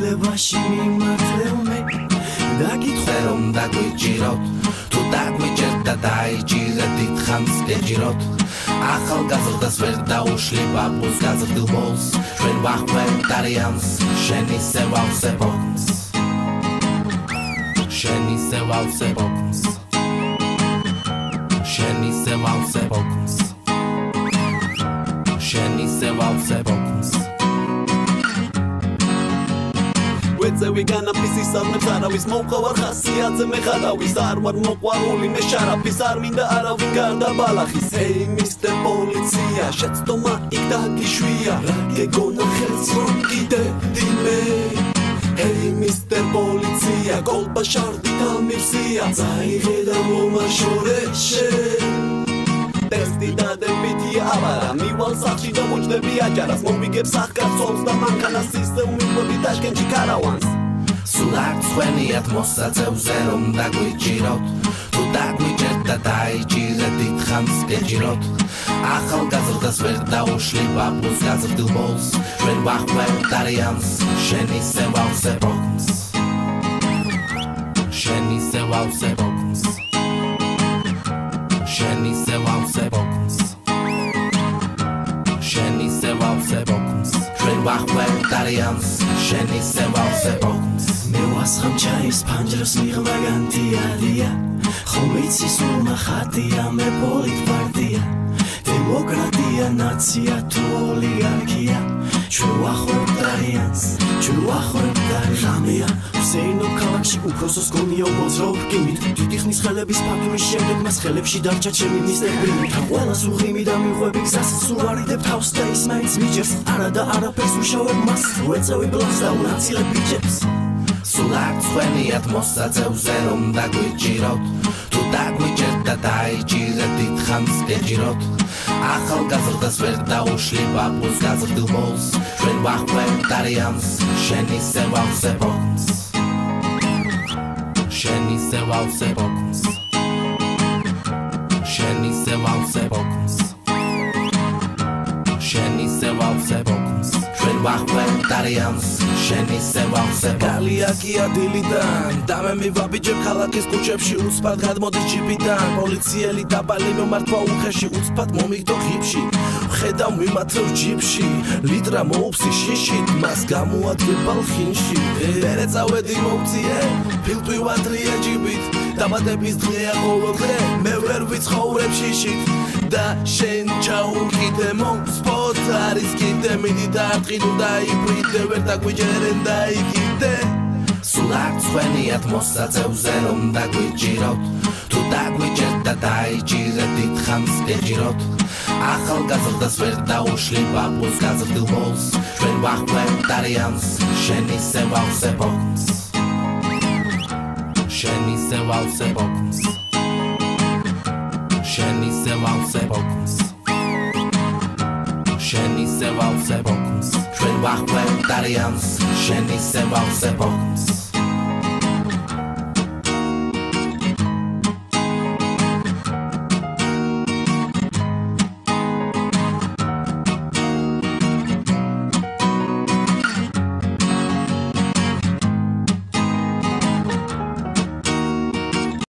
Ველებაში მიმართელმე დაგითხრე რომ დაგვიჭიროთ თუ დაგვიჭერთ და დაიჭირეთ დიდხანს გეჭიროთ ახალგაზრდას ვერ დაუშლი ბაბუს გაზრდილ ბოლს ჩვენ ვახვევთ არიანს შენ ისე ვავსებ ოქს შენ ისე ვავსებ ოქს შენ ისე ვავსებ ოქს შენ ისე ვავსებ ოქს ვეწევი განაფისის არნებს არავის მოვყავარ ხასიათზე მე ხარავის არ ვარ მოყვარული მე შარაფის არ მინდა არავინ გარდა ბალახის ჰეი მისტერ პოლიცია შეცდომა იქ დაგიშვია რა გეგონა ხელს რომ გიდევდი მე ჰეი მისტერ პოლიცია კოლბა შარდი დამირსია წაიღე და მომაშორე შენ ტესტი დადებითია აბარა მივალ სახში და მოჭდები აჯარას მომიგებ სახკაცობს და მანქანას ისე უმიყვები ტაშკენტში ქარავანს სულ არ ცხვენიათ მოსაწევზე რომ დაგვიჭიროთ თუ დაგვიჭერთ და დაიჭირეთ დიდხანს გეჭიროთ ახალგაზრდას ვერ დაუშლი ბაბუს გაზრდილ ბოლს ჩვენ ვახვევთ არიანს შენ ისე ვავსებ ოქს შენ ისე ვავსებ ოქს შენ ისე ვავსებ ოქს შენ ისე ვავსებ ოქს ჩვენ ვახვევთ არიანს შენ ისე ვავსებ ოქს მე ვასხამ ჩაის ფანჯრას მიღმა განთიადია ხომ იცი სულ ნახატია მე პოლიტპარტია დემოკრატია ნაცია თუ ოლიგარქია ჩვენ ვახვევთ არიანს ჩვენ ვახვევთ რამეა ვსეინო ქალაქში უფროსოს გონია უბრალოდ რკინით დიდი ხნის ხელების ფაქტურის შემდეგ მას ხელებში დარჩა ჩემი მისტერბილი ყველას უღიმი და მიხვები გზას სულ ვარიდებ თავს და ის მაინც მიჯერს არა და არაფერს უშავებ მას ვეწევი ბლანს და უნაცილებ ბიჭებს სულ არ ცხვენიათ მოსაწევზე რომ დაგვიჭიროთ თუ დაგვიჭერთ და დაიჭირეთ დიდხანს გეჭიროთ ახალგაზრდას ვერ დაუშლი ბაბუს გაზრდილ ბოლს ჩვენ ვახვევთ არიანს შენ ისე ვავსებ ოქს შენ ისე ვავსებ ოქს შენ ისე ვავსებ ოქს შენ ისე ვავსებ ოქს ჩვენ ვახვევთ არიანს შენ ისე ვავსებ გალია კი ადილიდან და მე მივაბიჯებ ქალაქის ქუჩებში უცბად გადმოდის ჯიპიდან პოლიციელი დაბალი მომართვა უხეში უცბად მომიგდო ღიბში ვხედავ მიმართევ ჯიპში ლიტრა მოუფსი შიშით მას გამოადგება ხინში მერე წავედი მოვწიე ფილტვი ვადრია ჯიბით დაბადების დღეა ყოველდღე მე ვერ ვიცხოვრებ შიშით და შენ ჩაუკიდე მომსპოთ არის კიდე მიდი დაარტყიდო და იფრიდე ვერ დაგვიჯერენ და იქიდე სულ არ ცხვენიათ მოსაწევზე რომ დაგვიჭიროთ თუ დაგვიჭერთ და დაიჭირეთ დიდხანს გეჭიროთ ახალგაზრდას ვერ დაუშლი ბაბუს გაზრდილ ბოლს ჩვენ ვახვევთ არიანს შენ ისე ვავსებ ოქს შენ ისე ვავსებ ოქს შენ ისე ვავსებ ოქს შენ ისე ვავსებ ოქს ჩვენ ვახვევთ არიანს შენ ისე ვავსებ ოქს